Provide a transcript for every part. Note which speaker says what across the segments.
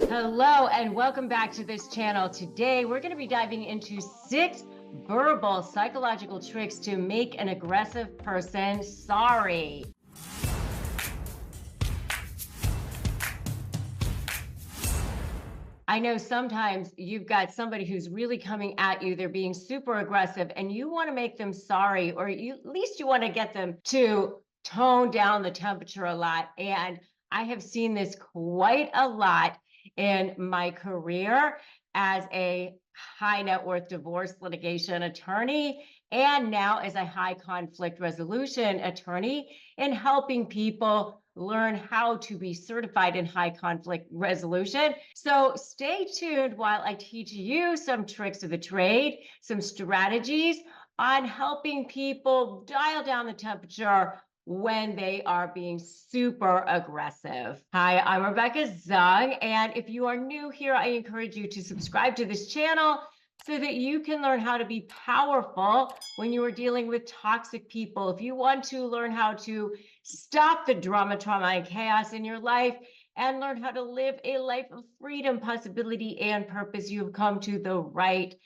Speaker 1: Hello and welcome back to this channel. Today we're going to be diving into 6 verbal psychological tricks to make an aggressive person sorry. I know sometimes you've got somebody who's really coming at you, they're being super aggressive, and you want to make them sorry, or at least you want to get them to tone down the temperature a lot. And I have seen this quite a lot in my career as a high net worth divorce litigation attorney, and now as a high conflict resolution attorney, in helping people learn how to be certified in high conflict resolution. So stay tuned while I teach you some tricks of the trade, some strategies on helping people dial down the temperature when they are being super aggressive. Hi, I'm Rebecca Zung, and if you are new here, I encourage you to subscribe to this channel so that you can learn how to be powerful when you are dealing with toxic people. If you want to learn how to stop the drama, trauma, and chaos in your life and learn how to live a life of freedom, possibility, and purpose, you have come to the right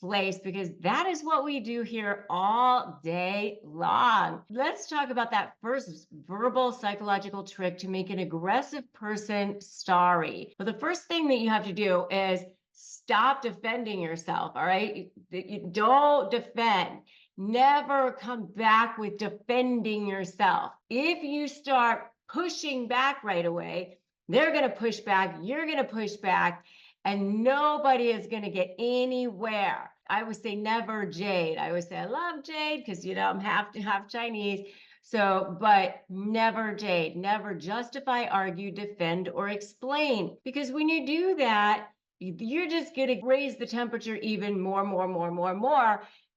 Speaker 1: place, because that is what we do here all day long. Let's talk about that first verbal psychological trick to make an aggressive person sorry. Well, the first thing that you have to do is stop defending yourself. All right, you don't defend. Never come back with defending yourself. If you start pushing back right away, they're going to push back, you're going to push back, and nobody is going to get anywhere. I would say never jade. I would say I love jade because, I'm half Chinese. So, but never jade, never justify, argue, defend, or explain. Because when you do that, you're just going to raise the temperature even more.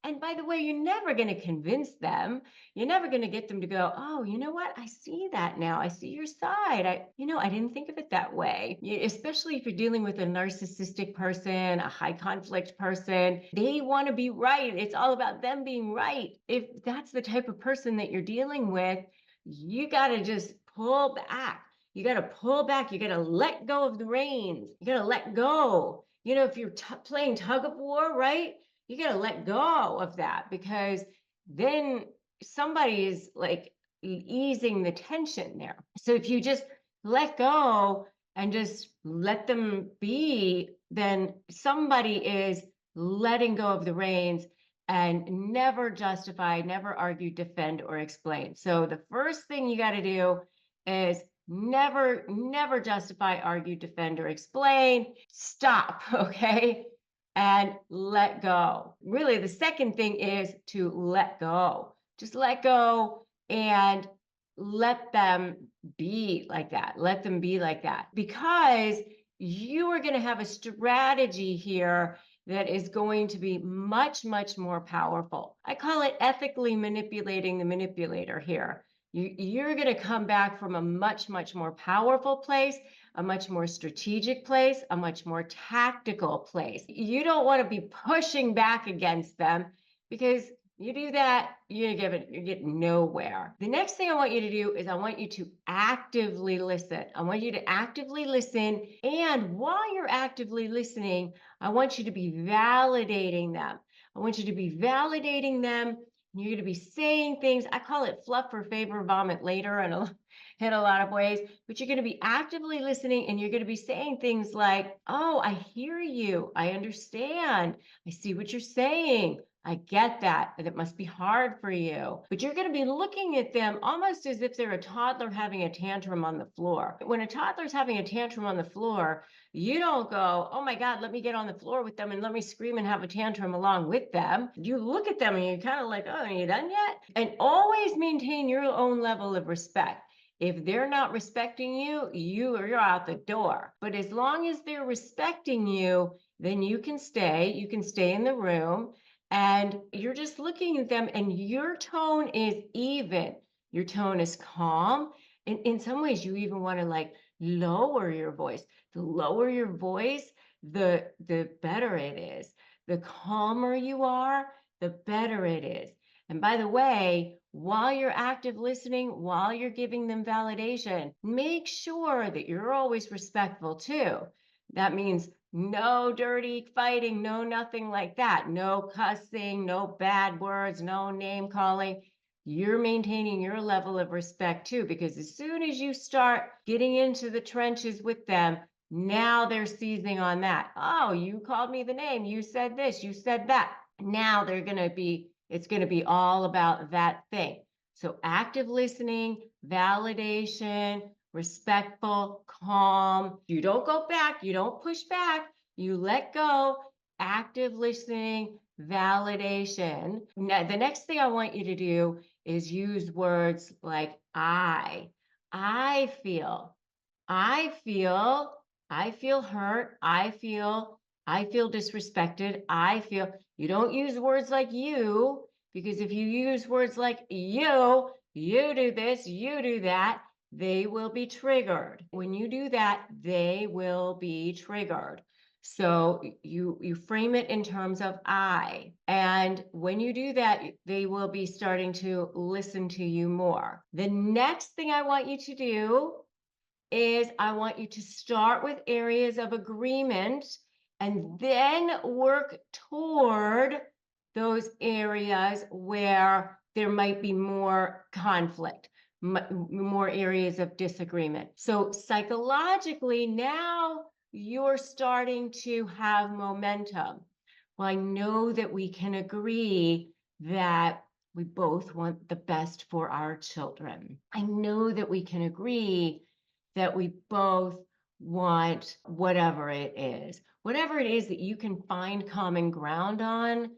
Speaker 1: And by the way, you're never going to convince them. You're never going to get them to go, oh, you know what? I see that now. I see your side. I didn't think of it that way. Especially if you're dealing with a narcissistic person, a high conflict person, they want to be right. It's all about them being right. If that's the type of person that you're dealing with, you got to just pull back. You got to pull back. You got to let go of the reins. You got to let go. If you're playing tug of war, right? You got to let go of that, because then somebody is like easing the tension there. So if you just let go and just let them be, then somebody is letting go of the reins and never justify, never argue, defend, or explain. So the first thing you got to do is never justify, argue, defend, or explain. Stop, okay? And let go. Really, the second thing is to let go. Just let go and let them be like that. Let them be like that, because you are going to have a strategy here that is going to be much more powerful. I call it ethically manipulating the manipulator here. You're going to come back from a much more powerful place, a much more strategic place, a much more tactical place. You don't want to be pushing back against them, because you do that, you get nowhere. The next thing I want you to do is I want you to actively listen. I want you to actively listen. And while you're actively listening, I want you to be validating them. I want you to be validating them. You're going to be saying things. I call it fluff for favor, vomit later, in a lot of ways. But you're going to be actively listening, and you're going to be saying things like, oh, I hear you. I understand. I see what you're saying. I get that, and it must be hard for you. But you're going to be looking at them almost as if they're a toddler having a tantrum on the floor. When a toddler's having a tantrum on the floor, you don't go, oh my God, let me get on the floor with them and let me scream and have a tantrum along with them. You look at them and you're kind of like, oh, are you done yet? And always maintain your own level of respect. If they're not respecting you, you're out the door. But as long as they're respecting you, then you can stay in the room, and you're just looking at them, and your tone is even. Your tone is calm. And in some ways, you even want to like lower your voice. The lower your voice, the better it is. The calmer you are, the better it is. And by the way, while you're active listening, while you're giving them validation, make sure that you're always respectful too. That means no dirty fighting, no nothing like that. No cussing, no bad words, no name calling. You're maintaining your level of respect too, because as soon as you start getting into the trenches with them, now they're seizing on that. Oh, you called me the name. You said this, you said that. Now it's going to be all about that thing. So active listening, validation, respectful, calm. You don't go back. You don't push back. You let go. Active listening, validation. Now, the next thing I want you to do is use words like I feel, I feel, I feel hurt. I feel disrespected. I feel. You don't use words like you, because if you use words like you do this, you do that, they will be triggered. When you do that, they will be triggered. So you frame it in terms of I. And when you do that, they will be starting to listen to you more. The next thing I want you to do is I want you to start with areas of agreement and then work toward those areas where there might be more conflict, more areas of disagreement. So psychologically, now you're starting to have momentum. Well, I know that we can agree that we both want the best for our children. I know that we can agree that we both want whatever it is that you can find common ground on,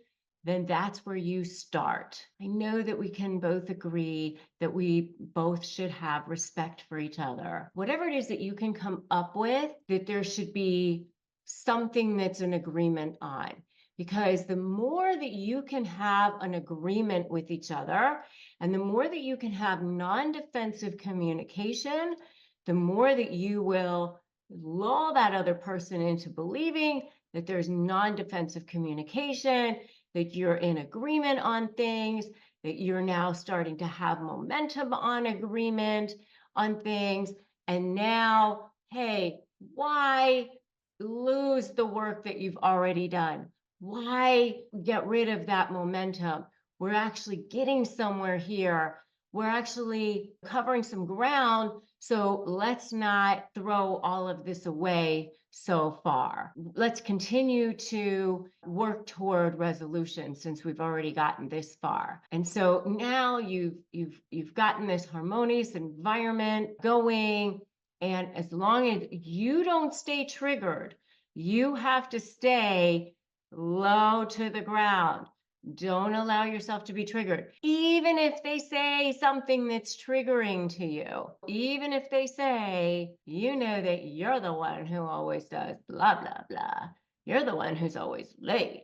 Speaker 1: then that's where you start. I know that we can both agree that we both should have respect for each other. Whatever it is that you can come up with, that there should be something that's an agreement on. Because the more that you can have an agreement with each other, and the more that you can have non-defensive communication, the more that you will lull that other person into believing that there's non-defensive communication, that you're in agreement on things, that you're now starting to have momentum on agreement on things. And now, hey, why lose the work that you've already done? Why get rid of that momentum? We're actually getting somewhere here. We're actually covering some ground. So let's not throw all of this away so far. Let's continue to work toward resolution since we've already gotten this far. And so now you've gotten this harmonious environment going. And as long as you don't stay triggered, you have to stay low to the ground. Don't allow yourself to be triggered. Even if they say something that's triggering to you, even if they say, you know that you're the one who always does blah, blah, blah. You're the one who's always late.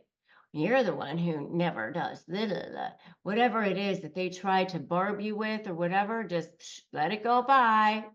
Speaker 1: You're the one who never does blah, blah, blah. Whatever it is that they try to barb you with or whatever, just let it go by.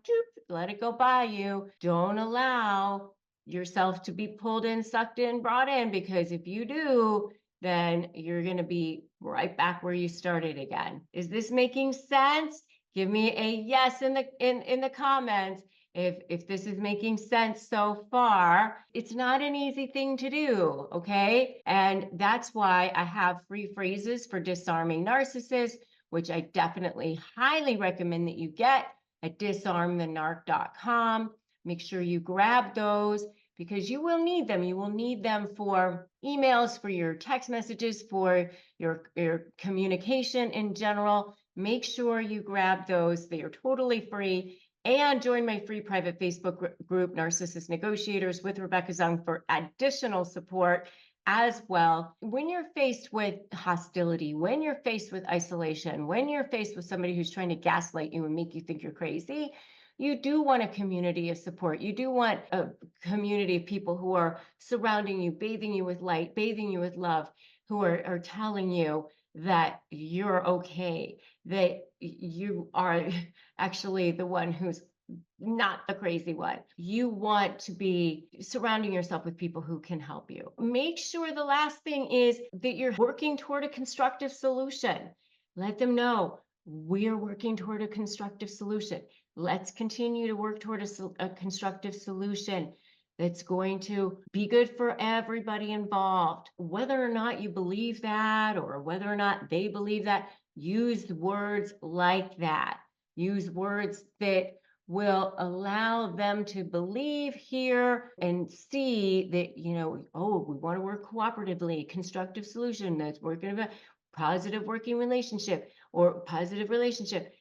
Speaker 1: Let it go by you. Don't allow yourself to be pulled in, sucked in, brought in, because if you do, then you're going to be right back where you started again. Is this making sense? Give me a yes in the comments if this is making sense so far. It's not an easy thing to do, okay? And that's why I have free phrases for disarming narcissists, which I definitely highly recommend that you get at disarmthenarc.com. Make sure you grab those, because you will need them. You will need them for emails, for your text messages, for your communication in general. Make sure you grab those. They are totally free. And join my free private Facebook group, Narcissist Negotiators with Rebecca Zung, for additional support as well. When you're faced with hostility, when you're faced with isolation, when you're faced with somebody who's trying to gaslight you and make you think you're crazy, you do want a community of support. You do want a community of people who are surrounding you, bathing you with light, bathing you with love, who are telling you that you're okay, that you are actually the one who's not the crazy one. You want to be surrounding yourself with people who can help you. Make sure the last thing is that you're working toward a constructive solution. Let them know we're working toward a constructive solution. Let's continue to work toward a constructive solution. that's going to be good for everybody involved. Whether or not you believe that, or whether or not they believe that, use words like that. Use words that will allow them to believe, hear, and see that, oh, we want to work cooperatively, constructive solution, that's working about positive working relationship or positive relationship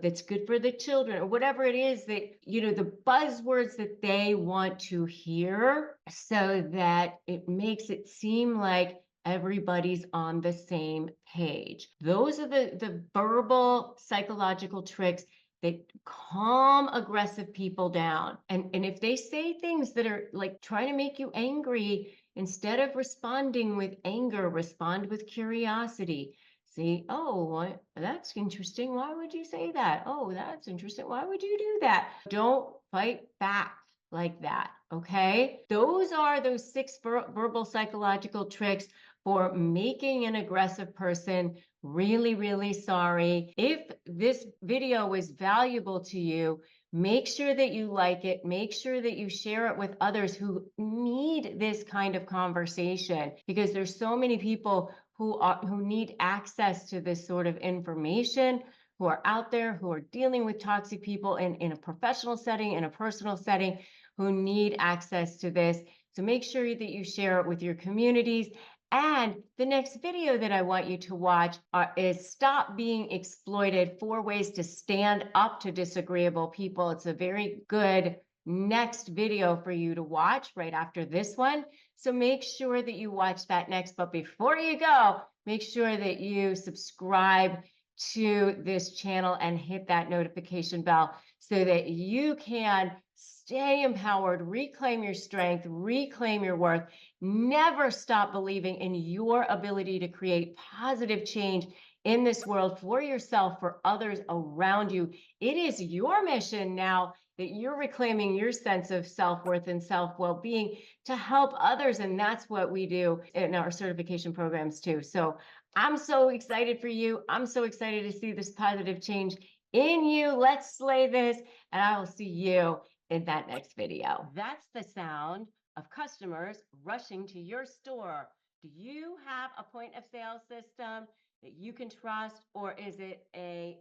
Speaker 1: that's good for the children, or whatever it is that, the buzzwords that they want to hear, so that it makes it seem like everybody's on the same page. Those are the verbal psychological tricks that calm aggressive people down. And if they say things that are like trying to make you angry, instead of responding with anger, respond with curiosity. See, oh, that's interesting. Why would you say that? Oh, that's interesting. Why would you do that? Don't fight back like that. Okay. Those are those 6 verbal psychological tricks for making an aggressive person really, really sorry. If this video was valuable to you, make sure that you like it. Make sure that you share it with others who need this kind of conversation, because there's so many people who need access to this sort of information, who are out there, who are dealing with toxic people in a professional setting, in a personal setting, who need access to this. So make sure that you share it with your communities. And the next video that I want you to watch is Stop Being Exploited, 4 Ways to Stand Up to Disagreeable People. It's a very good next video for you to watch right after this one. So make sure that you watch that next. But before you go, make sure that you subscribe to this channel and hit that notification bell so that you can stay empowered, reclaim your strength, reclaim your worth, never stop believing in your ability to create positive change in this world for yourself, for others around you. It is your mission now that you're reclaiming your sense of self-worth and self-well-being to help others. And that's what we do in our certification programs too. So I'm so excited for you. I'm so excited to see this positive change in you. Let's slay this, and I will see you in that next video. That's the sound of customers rushing to your store. Do you have a point of sale system that you can trust, or is it a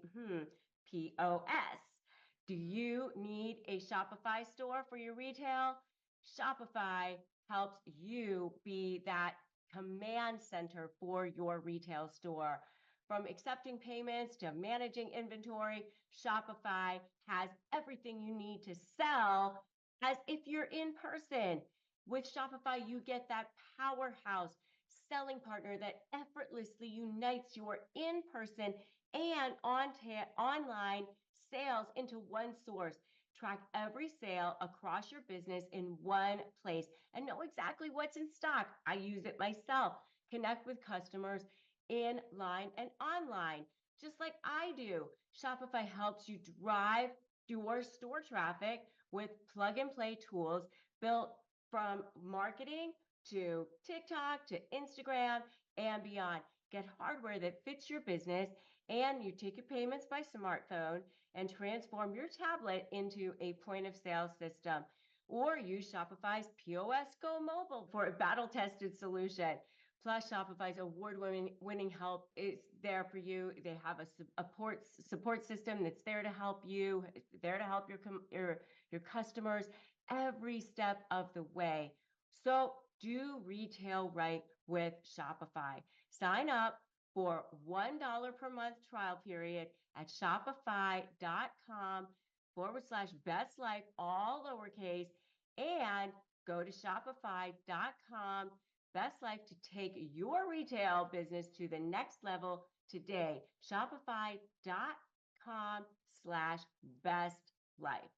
Speaker 1: POS? Do you need a Shopify store for your retail? Shopify helps you be that command center for your retail store. From accepting payments to managing inventory, Shopify has everything you need to sell as if you're in person. With Shopify, you get that powerhouse selling partner that effortlessly unites your in-person and online sales into one source. Track every sale across your business in one place and know exactly what's in stock. I use it myself. Connect with customers in line and online, just like I do. Shopify helps you drive your store traffic with plug and play tools built from marketing to TikTok to Instagram and beyond. Get hardware that fits your business, and you take your payments by smartphone and transform your tablet into a point of sale system. Or use Shopify's POS Go Mobile for a battle tested solution. Plus, Shopify's award-winning help is there for you. They have a support system that's there to help you, there to help your customers every step of the way. So do retail right with Shopify. Sign up for $1 per month trial period at shopify.com/bestlife, all lowercase, and go to shopify.com/bestlife to take your retail business to the next level today. Shopify.com/bestlife.